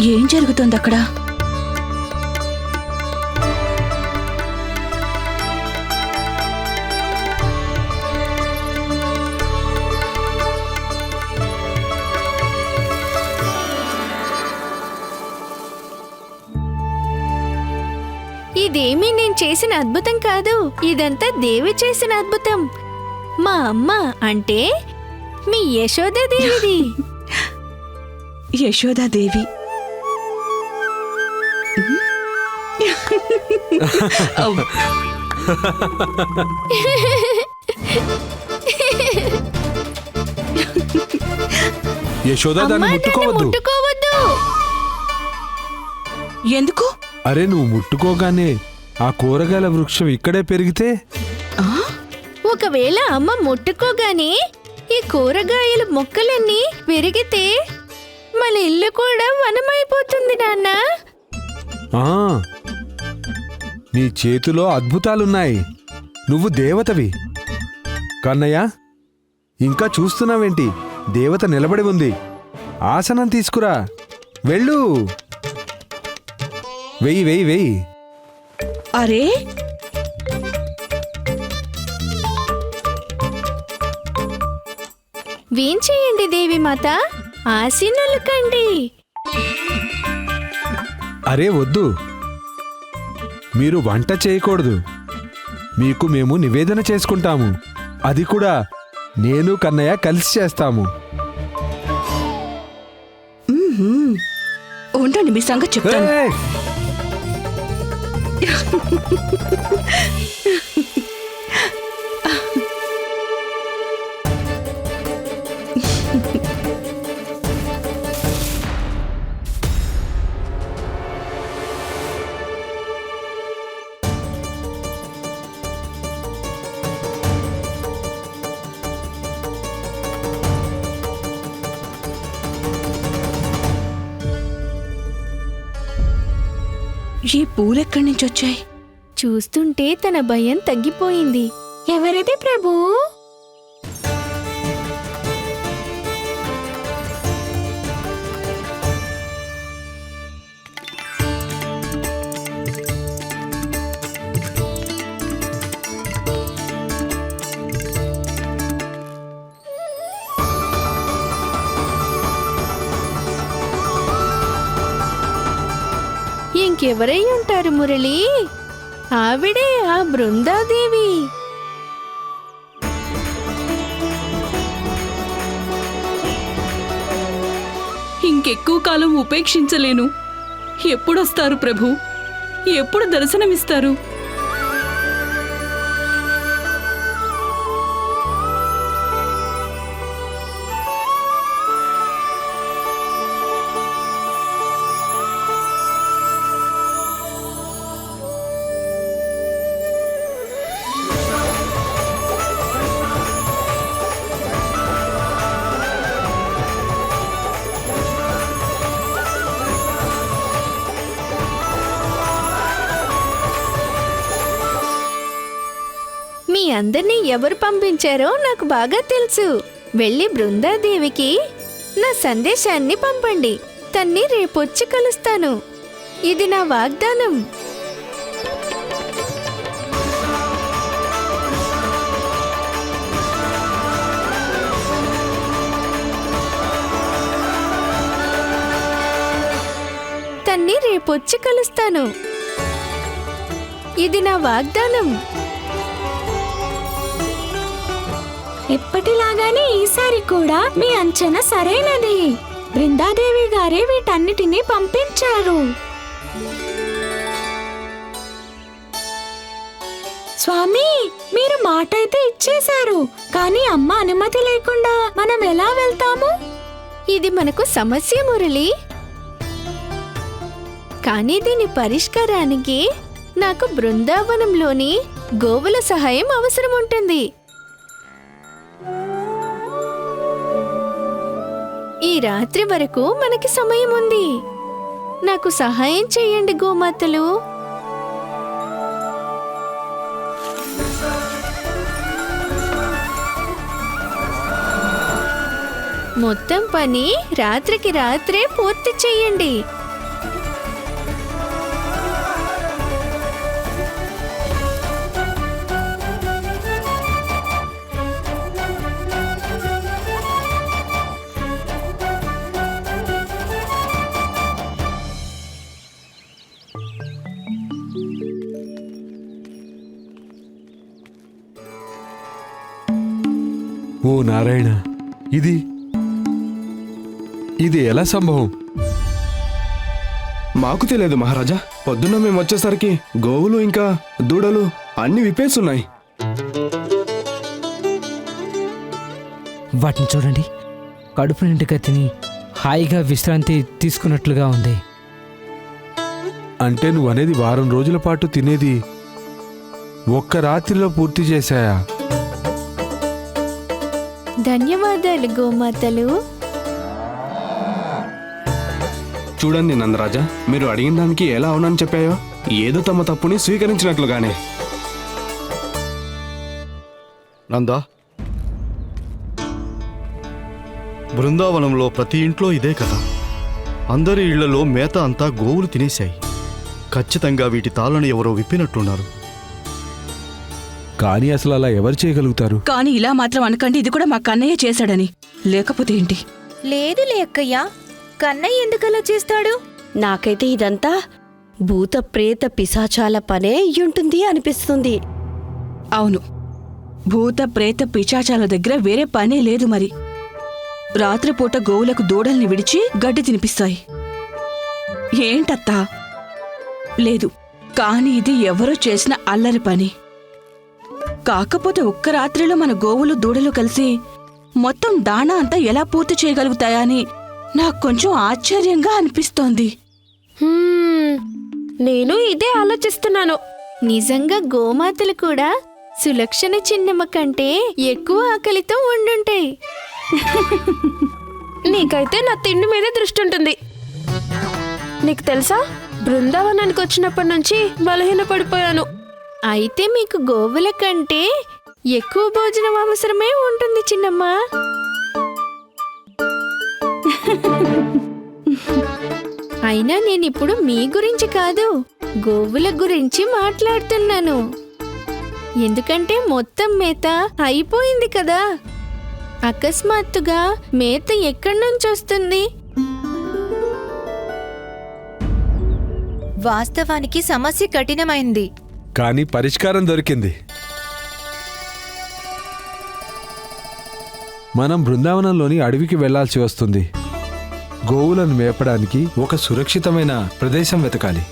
ఏం జరుగుతోంది అక్కడ? ఇదేమీ నేను చేసిన అద్భుతం కాదు, ఇదంతా దేవి చేసిన అద్భుతం. మా అమ్మ అంటే మీ యశోదాదేవిది. యశోదాదేవి. యశోదా, దాన్ని ముట్టుకోవద్దు. ముట్టుకోవద్దు. ఎందుకు? అరే, నువ్వు ముట్టుకోగానే ఆ కూరగాయల వృక్షం ఇక్కడే పెరిగితే? ఒకవేళ అమ్మ ముట్టుకోగానే ఈ కూరగాయల మొక్కలన్నీ పెరిగితే మన ఇల్లు కూడా వనమైపోతుంది నాన్న. ఆ, నీ చేతిలో అద్భుతాలున్నాయి. నువ్వు దేవతవి. కన్నయ్య, ఇంకా చూస్తున్నావేంటి? దేవత నిలబడి ఉంది. ఆసనం తీసుకురా. వెళ్ళు. వెయ్యి వెయ్యి వెయ్యి. అరే, వేంచేయండి దేవిమాత, ఆశీనులు కండి. అరే వద్దు, మీరు వంట చేయకూడదు. మీకు మేము నివేదన చేసుకుంటాము. అది కూడా నేను కన్నయ్య కలిసి చేస్తాము. ఉండండి, మీ సంగతి చెప్తాను. ఏయ్! ఈ పూలెక్కడి నుంచి వచ్చాయి? చూస్తుంటే తన భయం తగ్గిపోయింది. ఎవరిది ప్రభు? ఇంకెవరై ఉంటారు మురళి? ఆవిడే ఆ బృందాదేవి. ఇంకెక్కువ కాలం ఉపేక్షించలేను. ఎప్పుడొస్తారు ప్రభు? ఎప్పుడు దర్శనమిస్తారు? మీ అందరినీ ఎవరు పంపించారో నాకు బాగా తెలుసు. వెళ్ళి బృందాదేవికి నా సందేశాన్ని పంపండి. తన్ని రేపొచ్చి కలుస్తాను. ఇది నా వాగ్దానం. తన్ని రేపొచ్చి కలుస్తాను. ఇది నా వాగ్దానం. ఎప్పటిలాగానే ఈసారి కూడా మీ అంచనా సరైనది. బృందాదేవి గారే వీటన్నిటినీ పంపించారు. స్వామి, మీరు మాట అయితే ఇచ్చేశారు, కానీ అమ్మ అనుమతి లేకుండా మనం ఎలా వెళ్తాము? ఇది మనకు సమస్య మురళి. కానీ దీని పరిష్కారానికి నాకు బృందావనంలోని గోవుల సహాయం అవసరం ఉంటుంది. ఈ రాత్రి వరకు మనకి సమయం ఉంది. నాకు సహాయం చేయండి గోమాతలు. మొత్తం పని రాత్రికి రాత్రే పూర్తి చెయ్యండి. ఓ నారాయణ, ఇది ఇది ఎలా సంభవం? మాకు తెలియదు మహారాజా. పొద్దున్న మేము వచ్చేసరికి గోవులు ఇంకా దూడలు అన్ని విప్పేస్తున్నాయి. వాటిని చూడండి, కడుపు నిండుగా తిని హాయిగా విశ్రాంతి తీసుకున్నట్లుగా ఉంది. అంటే నువ్వనేది వారం రోజుల పాటు తినేది ఒక్క రాత్రిలో పూర్తి చేశాయా? ధన్యవాదాలు గోమాతలు. చూడండి నందరాజా, మీరు అడిగిన దానికి ఎలా అవునని చెప్పాయో, ఏదో తమ తప్పుని స్వీకరించినట్లుగానే. నందా, బృందావనంలో ప్రతి ఇంట్లో ఇదే కదా. అందరి ఇళ్లలో మేత అంతా గోవులు తినేశాయి. ఖచ్చితంగా వీటి తాళ్ళను ఎవరో విప్పినట్లున్నారు. కానీ అసలు అలా ఎవరు చేయగలుగుతారు? కానీ ఇలా మాత్రం అనకండి, ఇది కూడా మా కన్నయ్య చేశాడని. లేకపోతే ఏంటి? లేదులే అక్కయ్య, కన్నయ్య ఎందుకలా చేస్తాడు? నాకైతే ఇదంతా భూత ప్రేత పిశాచాల పనే అయ్యుంటుంది అనిపిస్తుంది. అవును, భూత ప్రేత పిశాచాల దగ్గర వేరే పనే లేదు. మరి రాత్రిపూట గోవులకు దూడల్ని విడిచి గడ్డి తినిపిస్తాయి. ఏంటత్తా? లేదు, కాని ఇది ఎవరో చేసిన అల్లరి పని. కాకపోతే ఒక్క రాత్రిలో మన గోవులు దూడలు కలిసి మొత్తం దాణా అంతా ఎలా పూర్తి చేయగలుగుతాయా అని నాకు కొంచెం ఆశ్చర్యంగా అనిపిస్తోంది. నేను ఇదే ఆలోచిస్తున్నాను. నిజంగా గోమాతలు కూడా సులక్షణ చిన్నమ్మ కంటే ఎక్కువ ఆకలితో ఉండుంటాయి. నీకైతే నా తిండి మీద దృష్టి ఉంటుంది. నీకు తెలుసా, బృందావనానికి వచ్చినప్పటి నుంచి బలహీనపడిపోయాను. అయితే మీకు గోవుల కంటే ఎక్కువ భోజనం అవసరమే ఉంటుంది చిన్నమ్మ. అయినా నేనిప్పుడు మీ గురించి కాదు, గోవుల గురించి మాట్లాడుతున్నాను. ఎందుకంటే మొత్తం మేత అయిపోయింది కదా. అకస్మాత్తుగా మేత ఎక్కడి నుంచి వస్తుంది? వాస్తవానికి సమస్య కఠినమైంది, కానీ పరిష్కారం దొరికింది. మనం బృందావనంలోని అడవికి వెళ్లాల్సి వస్తుంది. గోవులను మేపడానికి ఒక సురక్షితమైన ప్రదేశం వెతకాలి.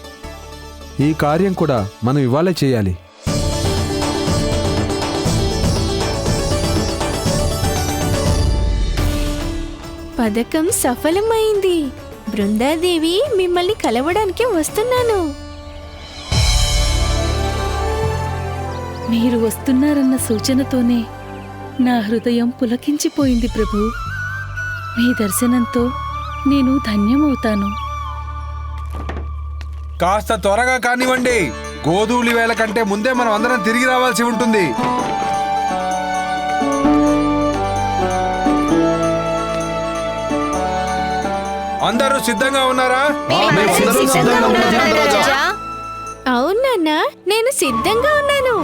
ఈ కార్యం కూడా మనం ఇవాళే చేయాలి. పథకం సఫలమైంది. బృందాదేవి, మిమ్మల్ని కలవడానికి వస్తున్నాను. మీరు వస్తున్నారన్న సూచనతోనే నా హృదయం పులకించిపోయింది ప్రభు. మీ దర్శనంతో నేను ధన్యమవుతాను. కాస్త త్వరగా కానివ్వండి. గోధూళి వేళ కంటే ముందే మనం అందరం తిరిగి రావాల్సి ఉంటుంది. అందరూ సిద్ధంగా ఉన్నారా? అవునన్నా, నేను సిద్ధంగా ఉన్నాను.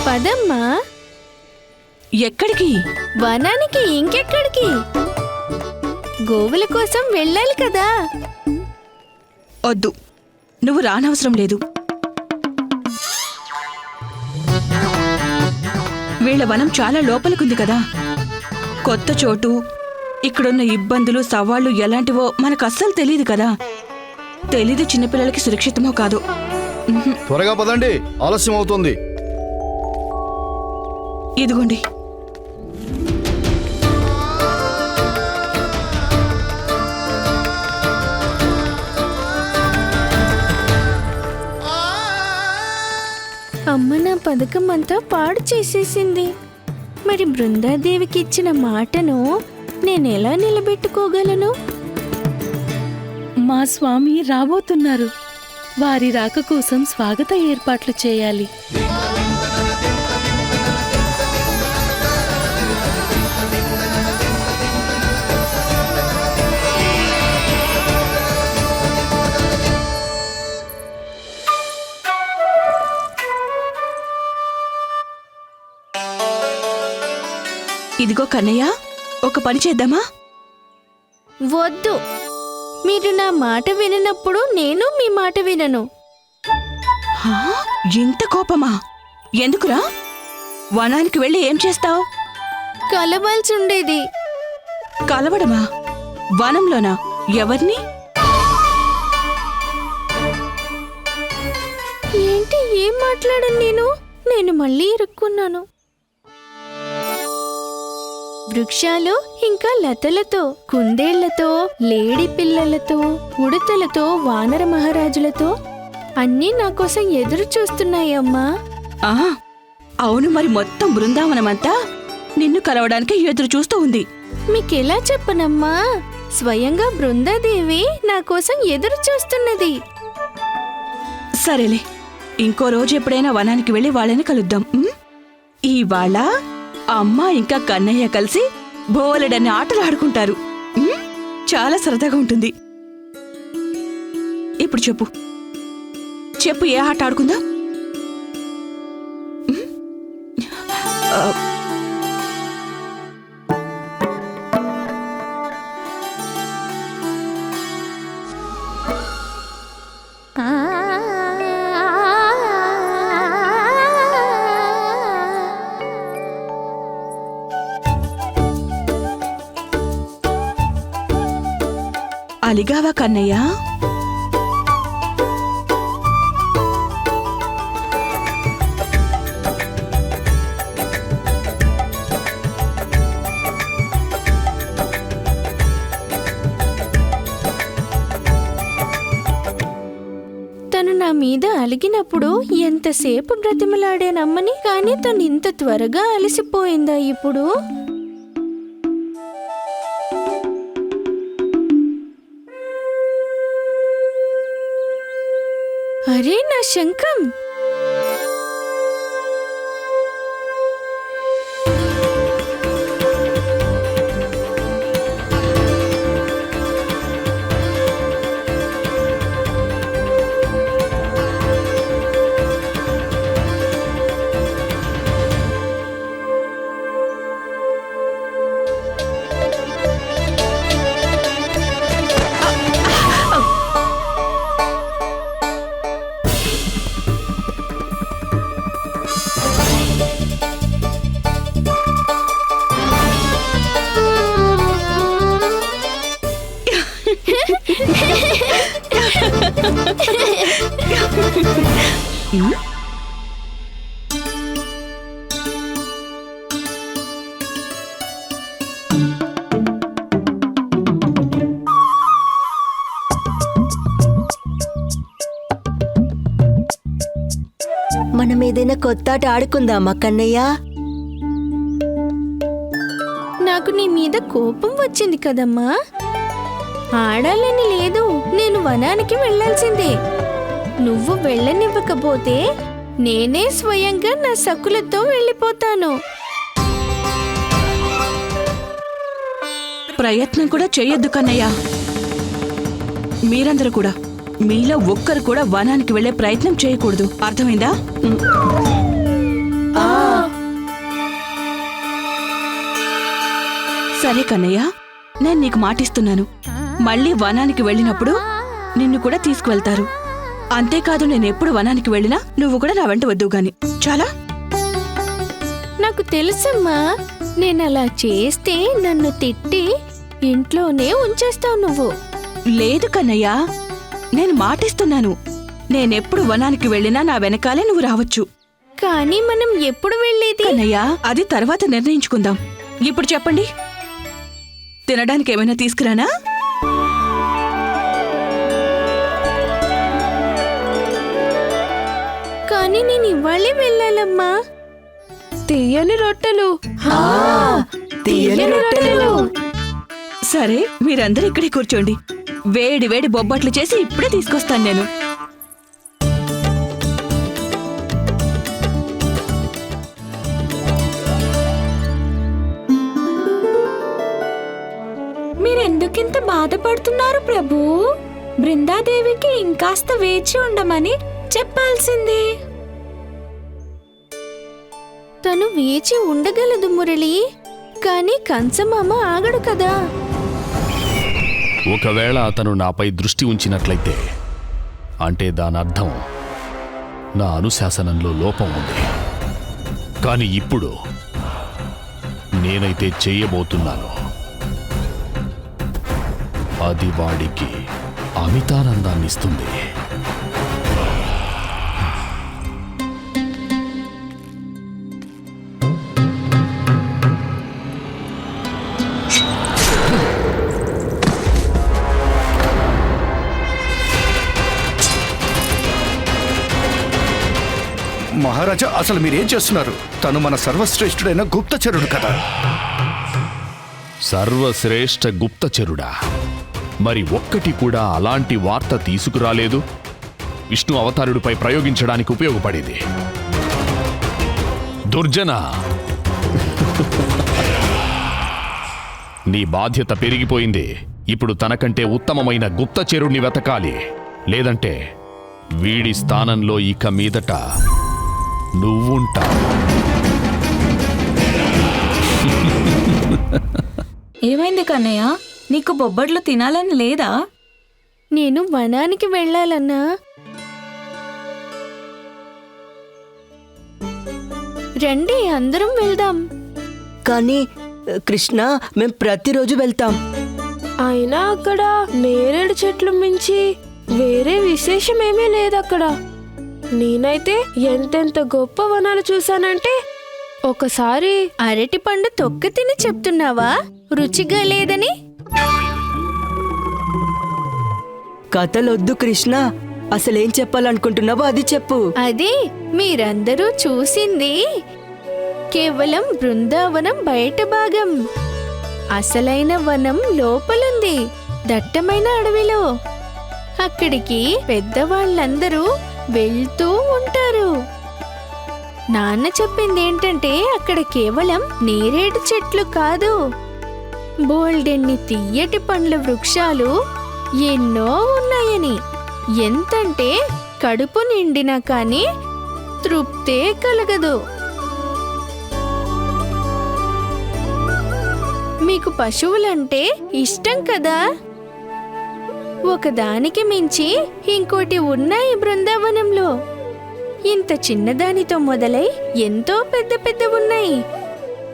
పదమ్మా. ఎక్కడికి? వనానికి. ఇంకెక్కడికి? గోవుల కోసం వెళ్ళాలి కదా. వద్దు, నువ్వు రానవసరం లేదు. వీళ్ళ వనం చాలా లోపలికుంది కదా. కొత్త చోటు, ఇక్కడున్న ఇబ్బందులు సవాళ్లు ఎలాంటివో మనకు అస్సలు తెలియదు కదా. తెలీదు చిన్నపిల్లలకి సురక్షితమో కాదో. త్వరగా పదండి, ఆలస్యం అవుతోంది. ఇదిగోండి. అమ్మ నా పథకం అంతా పాడు చేసేసింది. మరి బృందాదేవికి ఇచ్చిన మాటను నేనెలా నిలబెట్టుకోగలను? మా స్వామి రాబోతున్నారు. వారి రాక కోసం స్వాగత ఏర్పాట్లు చేయాలి. ఇదిగో కన్నయ్య, ఒక పని చేద్దామా? వద్దు, మీరు నా మాట విననప్పుడు నేను మీ మాట వినను. హా? ఇంత కోపమా? ఎందుకురా? వనానికి వెళ్ళి ఏం చేస్తావు? కలవాల్సి ఉండేది. కలవడమా? వనంలోనా? ఎవరిని? ఏంటి, ఏం మాట్లాడను నేను మళ్ళీ ఇరుక్కున్నాను. వృక్షాలు ఇంకా లతలతో, కుందేళ్లతో, లేడి పిల్లలతో, ఉడతలతో, వానర మహారాజులతో అన్నీ నా కోసం ఎదురు చూస్తున్నాయమ్మా. ఆ, అవును, మరి మొత్తం బృందావనమంతా నిన్ను కలవడానికి ఎదురు చూస్తూ ఉంది. మీకెలా చెప్పనమ్మా? స్వయంగా బృందాదేవి నా కోసం ఎదురు చూస్తున్నది. సరేలే, ఇంకో రోజు ఎప్పుడైనా వనానికి వెళ్ళి వాళ్ళని కలుద్దాం. ఇవాళ అమ్మ ఇంకా కన్నయ్య కలిసి బోలెడన్ని ఆటలు ఆడుకుంటారు. చాలా సరదాగా ఉంటుంది. ఇప్పుడు చెప్పు చెప్పు, ఏ ఆట ఆడుకుందాం? అలిగావా కన్నయ్య? తను నా మీద అలిగినప్పుడు ఎంతసేపు బ్రతిమలాడానమ్మని, కానీ తను ఇంత త్వరగా అలసిపోయిందా ఇప్పుడు? అరే నా శంఖం! మనం ఏదైనా కొత్త ఆట ఆడుకుందామా కన్నయ్య? నాకు నీ మీద కోపం వచ్చింది కదమ్మా. ఆడాలని లేదు, నేను వనానికి వెళ్ళాల్సిందే. నువ్వు వెళ్ళనివ్వకపోతే నేనే స్వయంగా నా సకులతో వెళ్ళిపోతాను. ప్రయత్నం కూడా చెయ్యొద్దు కన్నయ్య. మీరందరూ కూడా, మీలో ఒక్కరు కూడా వనానికి వెళ్లే ప్రయత్నం చేయకూడదు. అర్థమైందా? సరే కన్నయ్య, నేను నీకు మాటిస్తున్నాను. మళ్ళీ వనానికి వెళ్ళినప్పుడు నిన్ను కూడా తీసుకువెళ్తారు. అంతేకాదు, నేనెప్పుడు వనానికి వెళ్ళినా నువ్వు కూడా నా వెంట వద్దు గాని. చాలా నాకు తెలుసమ్మా, నేనలా చేస్తే నన్ను తిట్టి ఇంట్లోనే ఉంచేస్తావు నువ్వు. లేదు కన్నయ్య, నేను మాటిస్తున్నాను. నేనెప్పుడు వనానికి వెళ్ళినా నా వెనకాలే నువ్వు రావచ్చు. కానీ మనం ఎప్పుడు వెళ్ళేది? కన్నయ్య, అది తర్వాత నిర్ణయించుకుందాం. ఇప్పుడు చెప్పండి, తినడానికి ఏమైనా తీసుకురానా? కానీ నేను ఇవాళే వెళ్ళాలమ్మా. తీయని రొట్టెలు. తీయని రొట్టెలు. సరే, మీరందరూ ఇక్కడే కూర్చోండి. వేడి వేడి బొబ్బట్లు చేసి ఇప్పుడే తీసుకొస్తాను నేను. మీరెందుకింత బాధపడుతున్నారు ప్రభు? బృందాదేవికి ఇంకాస్త వేచి ఉండమని చెప్పాల్సింది. తను వేచి ఉండగలదు మురళి. కానీ కంసమామ ఆగడు కదా. ఒకవేళ అతను నాపై దృష్టి ఉంచినట్లయితే అంటే దానర్థం నా అనుశాసనంలో లోపం ఉంది. కానీ ఇప్పుడు నేనైతే చేయబోతున్నాను అది వాడికి అమితానందాన్నిస్తుంది. మహారాజా, అసలు మీరేం చేస్తున్నారు? తను మన సర్వశ్రేష్ఠుడైన గుప్తచరుడు కదా. సర్వశ్రేష్ఠ గుప్తచరుడా? మరి ఒక్కటి కూడా అలాంటి వార్త తీసుకురాలేదు. విష్ణు అవతారుడిపై ప్రయోగించడానికి ఉపయోగపడేది. దుర్జన, నీ బాధ్యత పెరిగిపోయింది. ఇప్పుడు తనకంటే ఉత్తమమైన గుప్తచరుణ్ణి వెతకాలి. లేదంటే వీడి స్థానంలో ఇక మీదట నువ్వుంటావు. ఏమైంది కన్నయ్య? నీకు బొబ్బట్లు తినాలని లేదా? నేను వనానికి వెళ్ళాలన్నా. రండి అందరం వెళ్దాం. కానీ కృష్ణ, మేం ప్రతిరోజు వెళ్తాం. అయినా అక్కడ నేరేడు చెట్లు మించి వేరే విశేషమేమీ లేదక్కడ. నేనైతే ఎంతెంత గొప్ప వనాలు చూశానంటే ఒకసారి అరటి పండు తొక్క తిని చెప్తున్నావా రుచిగా లేదని? కథలొద్దు కృష్ణ, అసలేం చెప్పాలనుకుంటున్నావో అది చెప్పు. అది మీరందరూ చూసింది కేవలం బృందావనం బయట భాగం. అసలైన వనం లోపలుంది, దట్టమైన అడవిలో. అక్కడికి పెద్దవాళ్ళందరూ వెళ్తూ ఉంటారు. నాన్న చెప్పింది ఏంటంటే అక్కడ కేవలం నేరేడు చెట్లు కాదు, బోల్డెన్ని తియ్యటి పండ్ల వృక్షాలు ఎన్నో ఉన్నాయని. ఎంతంటే కడుపు నిండినా కానీ తృప్తే కలగదు. మీకు పశువులంటే ఇష్టం కదా? ఒకదానికి మించి ఇంకోటి ఉన్నాయి బృందావనంలో. ఇంత చిన్నదానితో మొదలై ఎంతో పెద్ద పెద్ద ఉన్నాయి.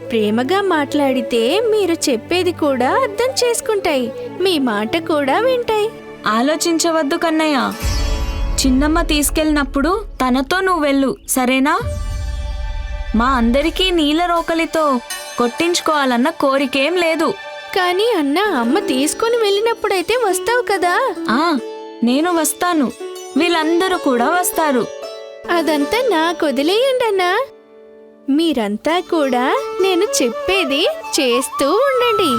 ప్రేమగా మాట్లాడితే మీరు చెప్పేది కూడా అర్థం చేసుకుంటాయి, మీ మాట కూడా వింటాయి. ఆలోచించవద్దు కన్నయ్య. చిన్నమ్మ తీసుకెళ్ళినప్పుడు తనతో నువ్వు వెళ్ళు, సరేనా? మా అందరికీ నీళ్ళ రోకలితో కొట్టించుకోవాలన్న కోరికేం లేదు. కానీ అన్న, అమ్మ తీసుకొని వెళ్ళినప్పుడైతే వస్తావు కదా? నేను వస్తాను, వీళ్ళందరూ కూడా వస్తారు. అదంతా నాకు వదిలేయండి అన్నా. మీరంతా కూడా నేను చెప్పేది చేస్తూ ఉండండి.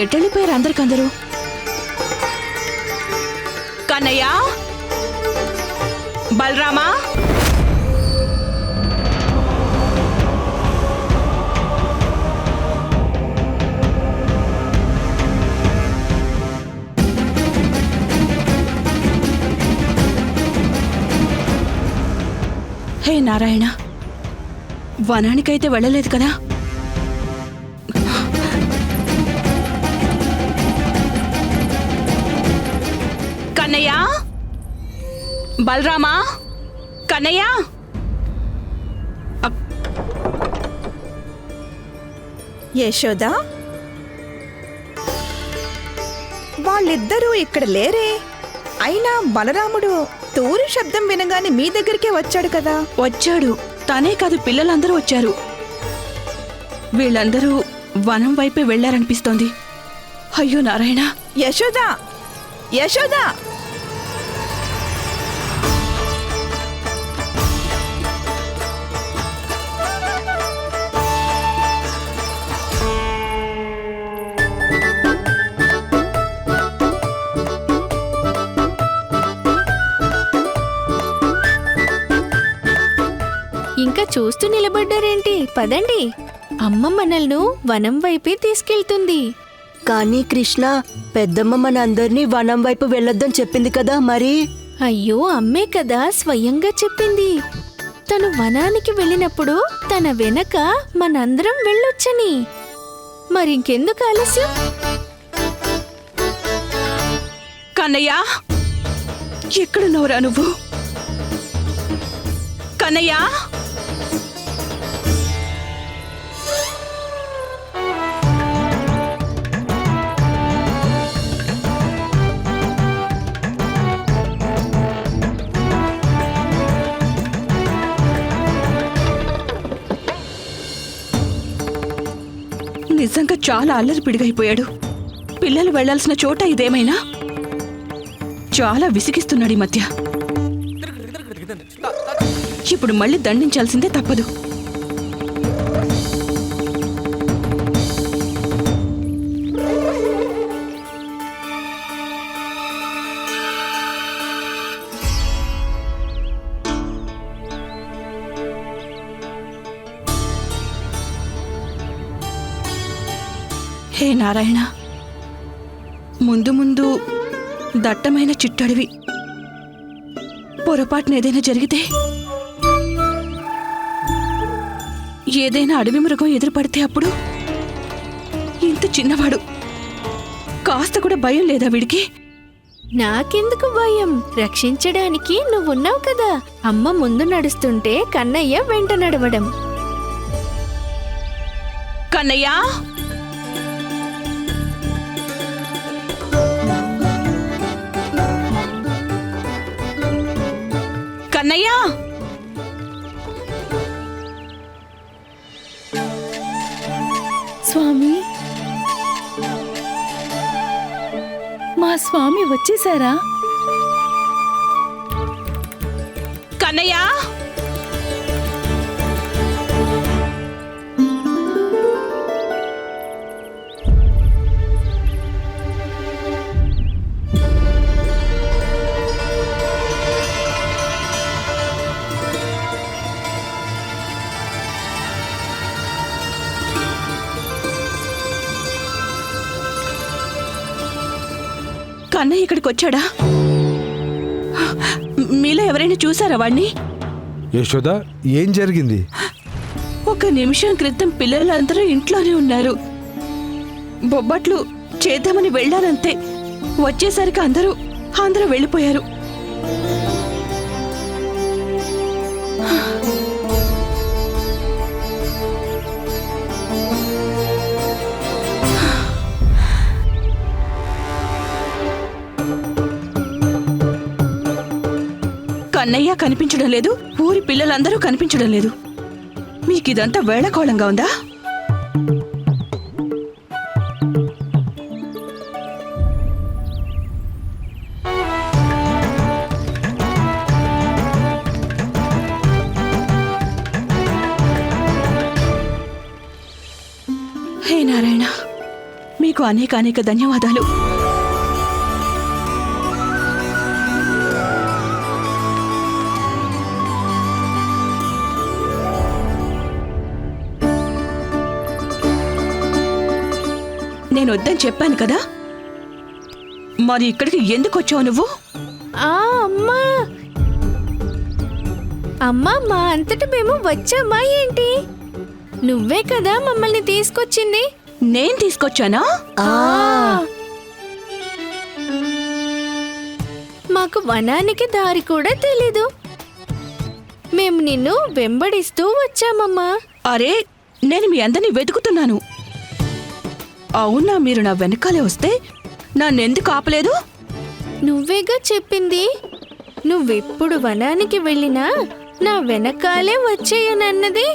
ఎటెళ్ళిపోయారు అందరికందరూ? కన్నయ్య, బలరామా, హే నారాయణ, వనానికైతే వెళ్ళలేదు కదా? కన్నయ్య, బలరామా, కన్నయ్య. యశోదా, వాళ్ళిద్దరూ ఇక్కడ లేరే. అయినా బలరాముడు తూరి శబ్దం వినగానే మీ దగ్గరికే వచ్చాడు కదా? వచ్చాడు. తనే కాదు, పిల్లలందరూ వచ్చారు. వీళ్ళందరూ వనం వైపే వెళ్లారనిపిస్తోంది. అయ్యో నారాయణ. యశోదా, యశోదా! ఇంకా చూస్తూ నిలబడ్డారేంటి? పదండి. అమ్మ మనల్ని వనం వైపే తీసుకెళ్తుంది. కానీ కృష్ణ, పెద్దమ్మ మన అందరినీ వనం వైపు వెళ్ళొద్దని చెప్పింది కదా మరి. అయ్యో, అమ్మే కదా స్వయంగా చెప్పింది. తను వనానికి వెళ్ళినప్పుడు తన వెనక మనందరం వెళ్ళొచ్చని. మరింకెందుకు ఆలస్యం? కన్నయ్య, ఎక్కడున్నావురా నువ్వు? కన్నయ్య, నిజంగా చాలా అల్లరి పిడిగైపోయాడు. పిల్లలు వెళ్లాల్సిన చోట ఇదేమైనా? చాలా విసిగిస్తున్నాడు ఈ మధ్య. ఇప్పుడు మళ్ళీ దండించాల్సిందే తప్పదు. హే నారాయణ, ముందు ముందు దట్టమైన చిట్టడివి. పొరపాటున ఏదైనా జరిగితే, ఏదైనా అడవి మృగం ఎదురుపడితే అప్పుడు? ఇంత చిన్నవాడు, కాస్త కూడా భయం లేదా వీడికి? నాకెందుకు భయం? రక్షించడానికి నువ్వున్నావు కదా. అమ్మ ముందు నడుస్తుంటే కన్నయ్య వెంట నడవడం. కన్నయ్య, కన్నయ్య, స్వామి, మా స్వామి వచ్చేసారా? కన్నయ్య, కన్నయ్య ఇక్కడికి వచ్చాడా? మీలో ఎవరైనా చూసారా వాణ్ణి? యశోద, ఏం జరిగింది? ఒక నిమిషం క్రితం పిల్లలందరూ ఇంట్లోనే ఉన్నారు. బొబ్బట్లు చేద్దామని వెళ్ళానంతే. వచ్చేసరికి అందరూ వెళ్ళిపోయారు. కన్నయ్య కనిపించడం లేదు, ఊరి పిల్లలందరూ కనిపించడం లేదు. మీకిదంతా వేళకోళంగా ఉందా? హే నారాయణ, మీకు అనేక ధన్యవాదాలు. నేను వద్దని చెప్పాను కదా, మరి ఇక్కడికి ఎందుకు వచ్చావు నువ్వు? అమ్మా, అమ్మా, మా అంతట మేము వచ్చామా ఏంటి? నువ్వే కదా మమ్మల్ని తీసుకొచ్చింది. నేను తీసుకొచ్చానా? మాకు వనానికి దారి కూడా తెలీదు. మేము నిన్ను వెంబడిస్తూ వచ్చామమ్మా. అరే, నేను మీ అందరినీ వెతుకుతున్నాను. అవునా, మీరు నా వెనకాలే వస్తే నన్నెందుకు ఆపలేదు? నువ్వేగా చెప్పింది, నువ్వెప్పుడు వనానికి వెళ్ళినా నా వెనకాలే వచ్చేయనన్నది.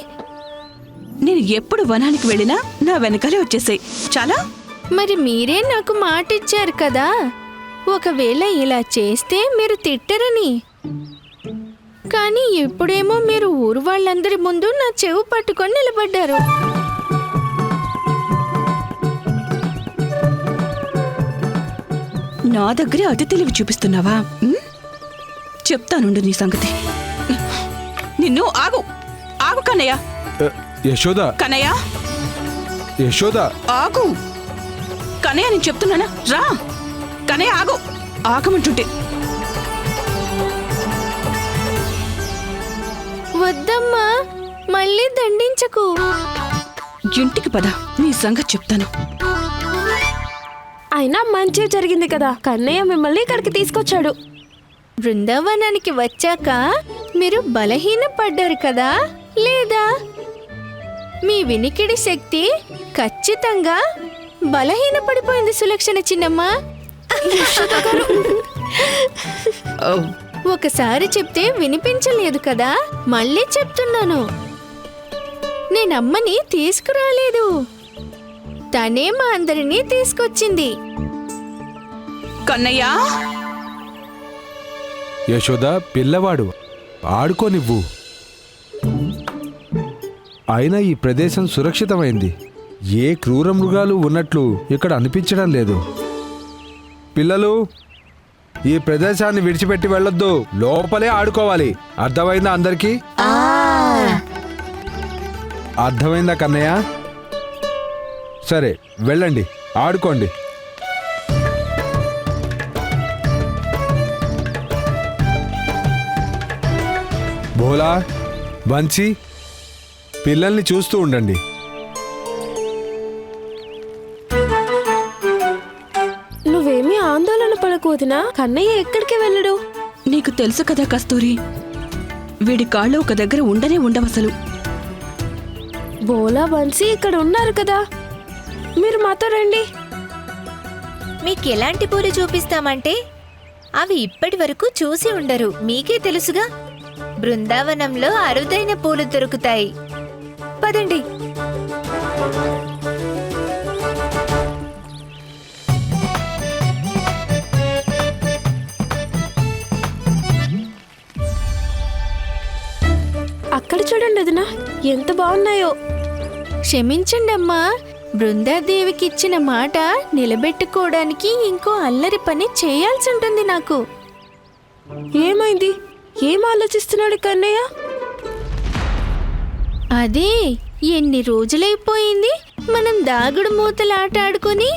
నేను ఎప్పుడు వనానికి వెళ్ళినా నా వెనకాలే వచ్చేసాయి. చాలా. మరి మీరే నాకు మాట ఇచ్చారు కదా, ఒకవేళ ఇలా చేస్తే మీరు తిట్టరని. కానీ ఇప్పుడేమో మీరు ఊరు వాళ్ళందరి ముందు నా చెవు పట్టుకొని నిలబడ్డారు. నా దగ్గరే అతి తెలివి చూపిస్తున్నావా? చెప్తానుండు నీ సంగతి. నిన్ను ఆగు కన్నయ్య. యశోద, కన్నయ్య, యశోద ఆగు కనయ్య, నేను చెప్తున్నానా, రా కనయ్య, ఆగు, ఆగమంటుంటే. వద్దమ్మా, మళ్ళీ దండించకు. ఇంటికి పద, నీ సంగతి చెప్తాను. అయినా మంచి జరిగింది కదా, కన్నయ్య మిమ్మల్ని ఇక్కడికి తీసుకొచ్చాడు. బృందావనానికి వచ్చాక మీరు బలహీనపడ్డారు కదా, లేదా? మీ వినికిడి శక్తి ఖచ్చితంగా బలహీనపడిపోయింది సులక్షణ చిన్నమ్మ. ఒకసారి చెప్తే వినిపించలేదు కదా, మళ్ళీ చెప్తున్నాను. నేనమ్మని తీసుకురాలేదు, తనే మా అందరినీ తీసుకొచ్చింది. కన్నయ్య, యశోద పిల్లవాడు, ఆడుకోనివ్వు. అయినా ఈ ప్రదేశం సురక్షితమైంది. ఏ క్రూర మృగాలు ఉన్నట్లు ఇక్కడ అనిపించడం లేదు. పిల్లలు, ఈ ప్రదేశాన్ని విడిచిపెట్టి వెళ్ళొద్దు, లోపలే ఆడుకోవాలి. అర్థమైందా అందరికీ? అర్థమైందా కన్నయ్య? సరే, వెళ్ళండి, ఆడుకోండి. భోలా, బంచి, పిల్లల్ని చూస్తూ ఉండండి. నువ్వేమీ ఆందోళన పడకూడదునా, కన్నయ్య ఎక్కడికి వెళ్ళడు. నీకు తెలుసు కదా కస్తూరి, వీడి కాళ్ళు ఒక దగ్గర ఉండనే ఉండవసలు. బోలా బన్సీ ఇక్కడ ఉన్నారు కదా, మీరు మాతో రండి. మీకెలాంటి పూలు చూపిస్తామంటే అవి ఇప్పటి వరకు చూసి ఉండరు. మీకే తెలుసుగా, బృందావనంలో అరుదైన పూలు దొరుకుతాయి. పదండి. అక్కడ చూడండి వదినా, ఎంత బాగున్నాయో. క్షమించండి అమ్మా, బృందాదేవికి ఇచ్చిన మాట నిలబెట్టుకోవడానికి ఇంకో అల్లరి పని చేయాల్సి ఉంటుంది నాకు. ఏమైంది? ఏం ఆలోచిస్తున్నాడు కన్నయ్య? అదే, ఎన్ని రోజులైపోయింది మనం దాగుడు మూతలాట ఆడుకొని.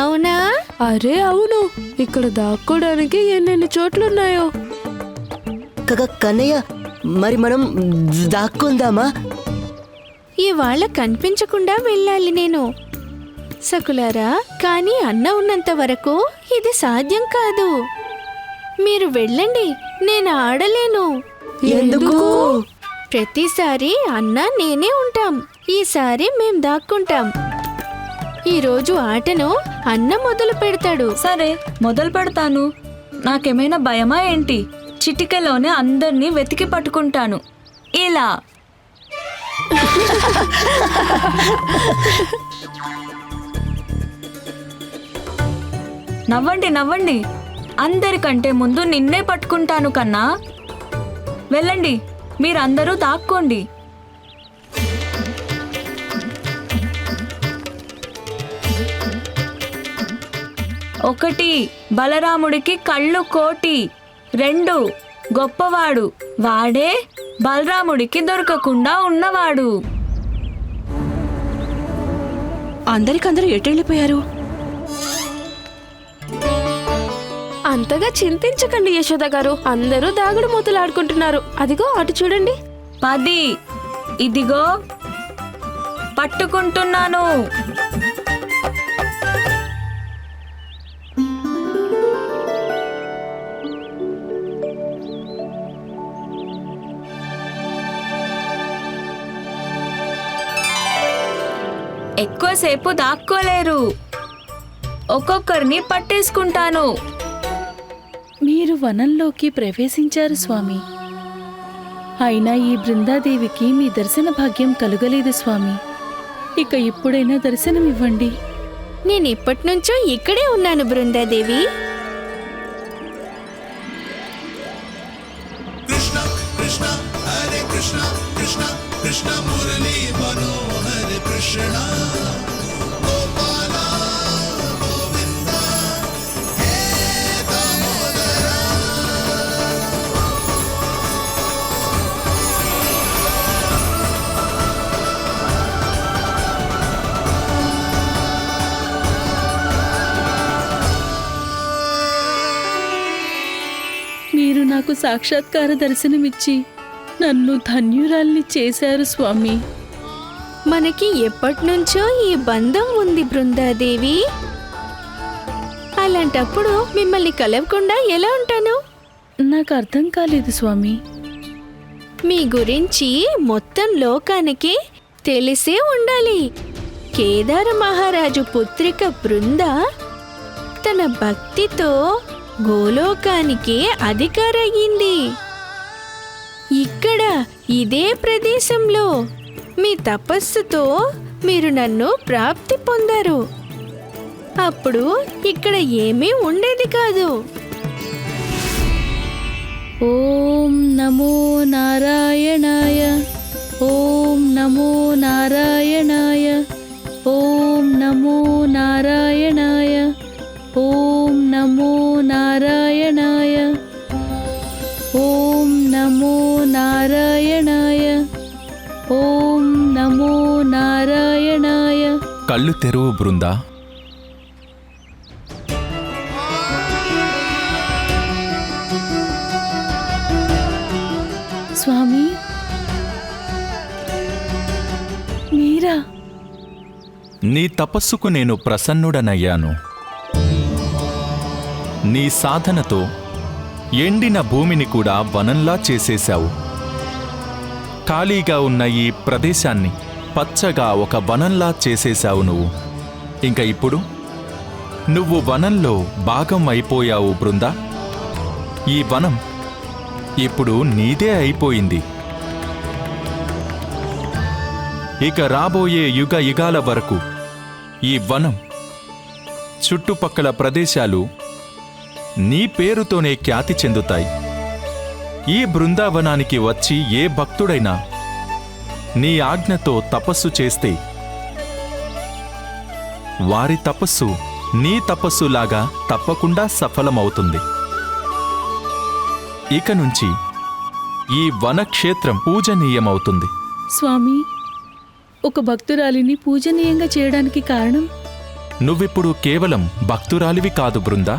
అవునా? అరే అవును, ఇక్కడ దాక్కోడానికి ఎన్నెన్ని చోట్లున్నాయో. కన్నయ్య, మరి మనం దాక్కుందామా? ఇవాళ కనిపించకుండా వెళ్ళాలి నేను. సకులారా, కానీ అన్న ఉన్నంత వరకు ఇది సాధ్యం కాదు. మీరు వెళ్ళండి, నేను ఆడలేను. ఎందుకు? ప్రతిసారి అన్న నేనే ఉంటాం, ఈసారి మేం దాక్కుంటాం. ఈరోజు ఆటను అన్న మొదలు పెడతాడు. సరే, మొదలు పెడతాను. నాకేమైనా భయమా ఏంటి? చిటికెలోనే అందర్నీ వెతికి పట్టుకుంటాను. ఇలా నవ్వండి, నవ్వండి. అందరికంటే ముందు నిన్నే పట్టుకుంటాను కన్నా. వెళ్ళండి, మీరందరూ దాక్కోండి. ఒకటి, బలరాముడికి కళ్ళు కోటి. 2, గొప్పవాడు, వాడే బలరాముడికి దొరకకుండా ఉన్నవాడు. అందరికందరూ ఎటెళ్ళిపోయారు? అంతగా చింతించకండి యశోద గారు, అందరూ దాగుడు మూతలు ఆడుకుంటున్నారు. అదిగో అటు చూడండి. 10, ఇదిగో పట్టుకుంటున్నాను. ఎక్కువసేపు దాక్కోలేరు, ఒక్కొక్కరిని పట్టేసుకుంటాను. మీరు వనంలోకి ప్రవేశించారు స్వామి. అయినా ఈ బృందాదేవికి మీ దర్శన భాగ్యం కలుగలేదు స్వామి. ఇక ఇప్పుడైనా దర్శనమివ్వండి. నేను ఇప్పటి నుంచో ఇక్కడే ఉన్నాను బృందాదేవి. కృష్ణ కృష్ణ హరే కృష్ణ కృష్ణ కృష్ణ మురళీ మనోహర కృష్ణ గోపాల గోవింద హే దామోదర. నాకు సాక్షాత్కార దర్శనమిచ్చి నన్ను ధన్యురాల్ని చేశారు స్వామి. మనకి ఎప్పటినుంచో ఈ బంధం ఉంది బృందాదేవి. అలాంటప్పుడు మిమ్మల్ని కలవకుండా ఎలా ఉంటాను? నాకు అర్థం కాలేదు స్వామి. మీ గురించి మొత్తం లోకానికి తెలిసే ఉండాలి. కేదార మహారాజు పుత్రిక బృంద తన భక్తితో గోలోకానికి అధికారయ్యింది. ఇక్కడ ఇదే ప్రదేశంలో మీ తపస్సుతో మీరు నన్ను ప్రాప్తి పొందారు. అప్పుడు ఇక్కడ ఏమీ ఉండేది కాదు. ఓం నమో నారాయణాయ. ఓం నమో నారాయణాయ. ఓం నమో నారాయణాయ. ఓం నమో నారాయణాయ. ఓం నమో నారాయణాయ. ఓం నమో నారాయణాయ. కళ్ళు తెరువు బృందా. స్వామి, మీరా? నీ తపస్సుకు నేను ప్రసన్నుడనయ్యాను. నీ సాధనతో ఎండిన భూమిని కూడా వనంలా చేసేశావు. ఖాళీగా ఉన్న ఈ ప్రదేశాన్ని పచ్చగా ఒక వనంలా చేసేశావు నువ్వు. ఇంకా ఇప్పుడు నువ్వు వనంలో భాగం అయిపోయావు బృందా. ఈ వనం ఇప్పుడు నీదే అయిపోయింది. ఇక రాబోయే యుగ యుగాల వరకు ఈ వనం చుట్టుపక్కల ప్రదేశాలు నీ పేరుతోనే ఖ్యాతి చెందుతాయి. ఈ బృందావనానికి వచ్చి ఏ భక్తుడైనా నీ ఆజ్ఞతో తపస్సు చేస్తే వారి తపస్సు నీ తపస్సులాగా తప్పకుండా సఫలమవుతుంది. ఇక నుంచి ఈ వనక్షేత్రం పూజనీయమవుతుంది. స్వామి, ఒక భక్తురాలిని పూజనీయంగా చేయడానికి కారణం? నువ్విప్పుడు కేవలం భక్తురాలివి కాదు బృందా.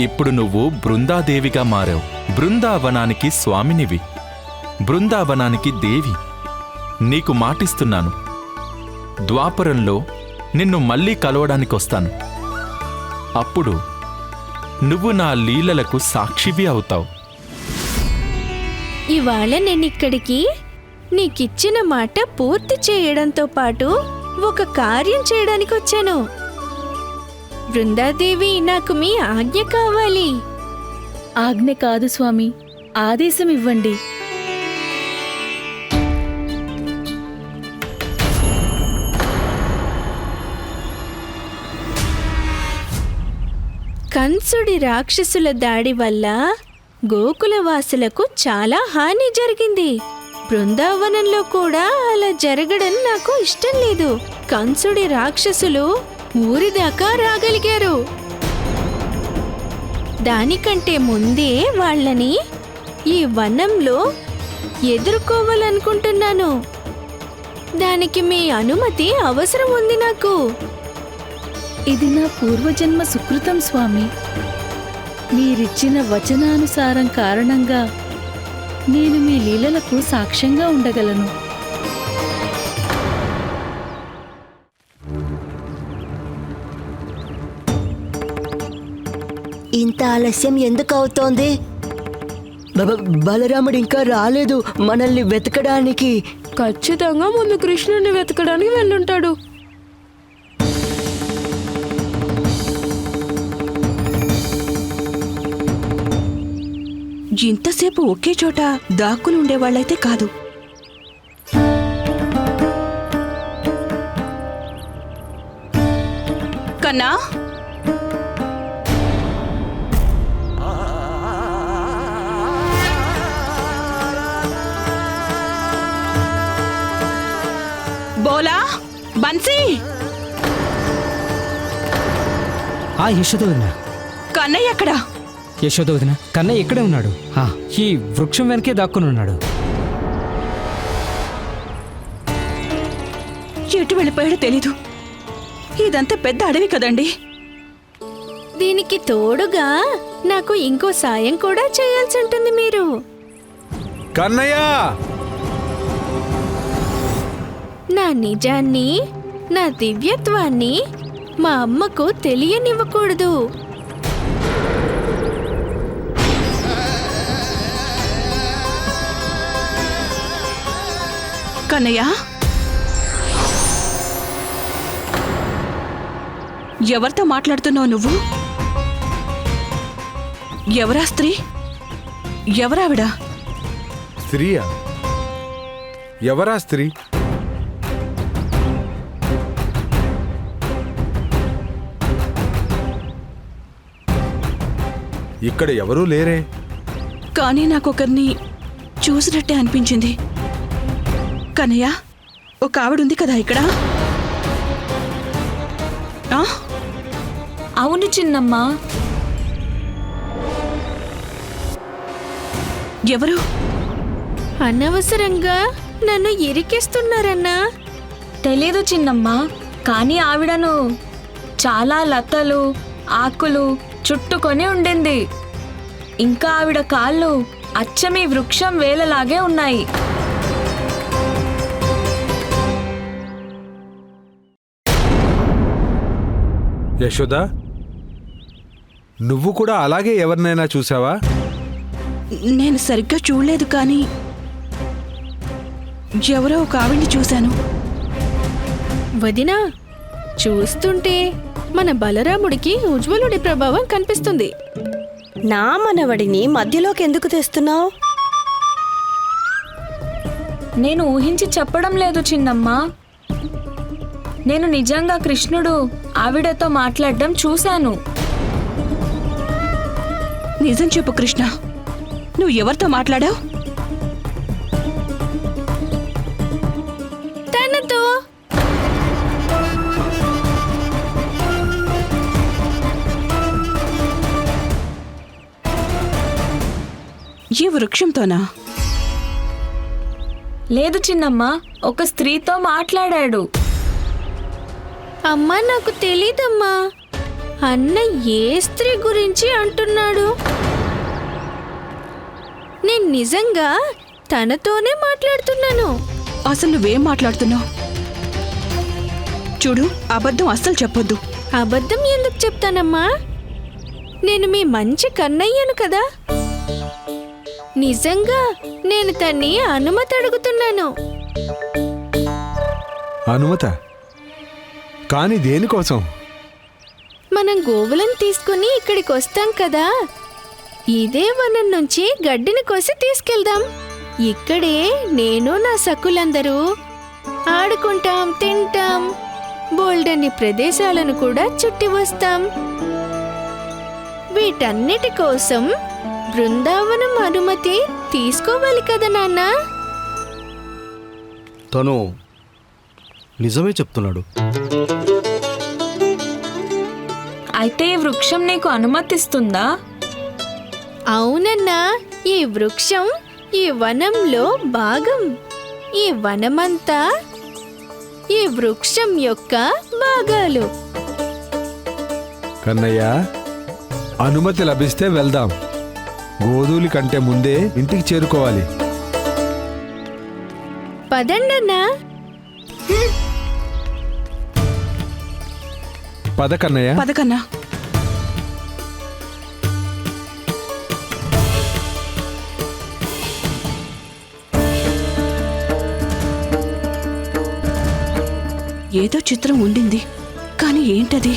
ఇప్పుడు నువ్వు బృందాదేవిగా మారావు. బృందావనానికి స్వామినివి, బృందావనానికి దేవి. నీకు మాటిస్తున్నాను, ద్వాపరంలో నిన్ను మళ్ళీ కలవడానికొస్తాను. అప్పుడు నువ్వు నా లీలలకు సాక్షివి అవుతావు. ఇవాళ నేనిక్కడికి నీకిచ్చిన మాట పూర్తి చేయడంతో పాటు ఒక కార్యం చేయడానికి వచ్చాను. బృందాదేవి, నాకు మీ ఆజ్ఞ కావాలి. ఆజ్ఞ కాదు స్వామి, ఆదేశం ఇవ్వండి. కంసుడి రాక్షసుల దాడి వల్ల గోకులవాసులకు చాలా హాని జరిగింది. బృందావనంలో కూడా అలా జరగడం నాకు ఇష్టం లేదు. కంసుడి రాక్షసులు ఊరి దాకా రాగలిగారు. దానికంటే ముందే వాళ్ళని ఈ వనంలో ఎదుర్కోవాలనుకుంటున్నాను. దానికి మీ అనుమతి అవసరం ఉంది నాకు. ఇది నా పూర్వజన్మ సుకృతం స్వామి. మీరిచ్చిన వచనానుసారం కారణంగా నేను మీ లీలలకు సాక్ష్యంగా ఉండగలను. ఇంత ఆలస్యం ఎందుకు అవుతోంది? బలరాముడు ఇంకా రాలేదు మనల్ని వెతకడానికి. ఖచ్చితంగా ముందు కృష్ణుని వెతకడానికి వెళ్ళుంటాడు. ఇంతసేపు ఒకే చోట దాక్కుని ఉండేవాళ్ళైతే కాదు. కన్నా, బోలా, బన్సీ. యశోదవదిన. కన్నయ్య ఎక్కడా? యశోదవదిన, కన్నయ్య ఇక్కడే ఉన్నాడు. ఈ వృక్షం వెనకే దాక్కుని ఉన్నాడు. ఎటు వెళ్ళిపోయాడో తెలీదు. ఇదంతా పెద్ద అడవి కదండి. దీనికి తోడుగా నాకు ఇంకో సాయం కూడా చేయాల్సి ఉంటుంది మీరు. కన్నయ్య! నా నిజాన్ని, నా దివ్యత్వాన్ని మా అమ్మకు తెలియనివ్వకూడదు. కన్నయ్య, ఎవరితో మాట్లాడుతున్నావు నువ్వు? ఎవరా స్త్రీ? ఎవరావిడ? స్త్రీయా? ఎవరా స్త్రీ? ఇక్కడ ఎవరూ లేరే. కానీ నాకొకరిని చూసినట్టే అనిపించింది. కన్నయ్య, ఒక ఆవిడుంది కదా ఇక్కడ? అవును చిన్నమ్మా. ఎవరు? అనవసరంగా నన్ను ఇరికిస్తున్నారన్నా. తెలీదు చిన్నమ్మా, కానీ ఆవిడను చాలా లతలు, ఆకులు చుట్టుకొని ఉండింది. ఇంకా ఆవిడ కాళ్ళు అచ్చమి వృక్షం వేలలాగే ఉన్నాయి. యశోద, నువ్వు కూడా అలాగే ఎవరినైనా చూసావా? నేను సరిగ్గా చూడలేదు, కానీ ఎవరో ఒక ఆవిడ్ని చూశాను. వదినా, చూస్తుంటే మన బలరాముడికి ఉజ్వలుడి ప్రభావం కనిపిస్తుంది. నా మనవడిని మధ్యలోకి ఎందుకు తెస్తున్నావు? నేను ఊహించి చెప్పడం లేదు చిన్నమ్మా. నేను నిజంగా కృష్ణుడు ఆవిడతో మాట్లాడడం చూశాను. నిజం చెప్పు కృష్ణ, నువ్వు ఎవరితో మాట్లాడావు? తనతో. ఈ వృక్షంతోనా? లేదు చిన్నమ్మా, ఒక స్త్రీతో మాట్లాడాడు. అమ్మా, నాకు తెలీదమ్మా. అన్న ఏ స్త్రీ గురించి అంటున్నాడు? నేను నిజంగా తనతోనే మాట్లాడుతున్నాను. అసలు నువ్వేం మాట్లాడుతున్నావు? చూడు, అబద్ధం అస్సలు చెప్పొద్దు. అబద్ధం ఎందుకు చెప్తానమ్మా? నేను మీ మంచి కన్నయ్యను కదా. నిజంగా నేను తన్ని అనుమతి అడుగుతున్నాను. అనుమత? కానీ దేనికోసం? మనం గోవులను తీసుకుని ఇక్కడికి వస్తాం కదా, ఇదే వనం నుంచి గడ్డిని కోసి తీసుకెళ్దాం. ఇక్కడే నేను నా సకులందరూ ఆడుకుంటాం, తింటాం, బోల్డన్ని ప్రదేశాలను కూడా చుట్టి వస్తాం. వీటన్నిటి కోసం బృందావనం అనుమతి తీసుకోవాలి కదా నాన్న. తను నిజమే చెప్తున్నాడు. అయితే ఈ వృక్షం నీకు అనుమతిస్తుందా? అవునన్నా, ఈ వృక్షం ఈ వనంలో భాగం. ఈ వనమంతా ఈ వృక్షం యొక్క భాగాలు. కన్నయ్య, అనుమతి లభిస్తే వెళ్దాం. గోధూలి కంటే ముందే ఇంటికి చేరుకోవాలి. పదండన్నా. పద కన్నయ్య. పద కన్నా. ఏదో చిత్రం ఉండింది, కానీ ఏంటది?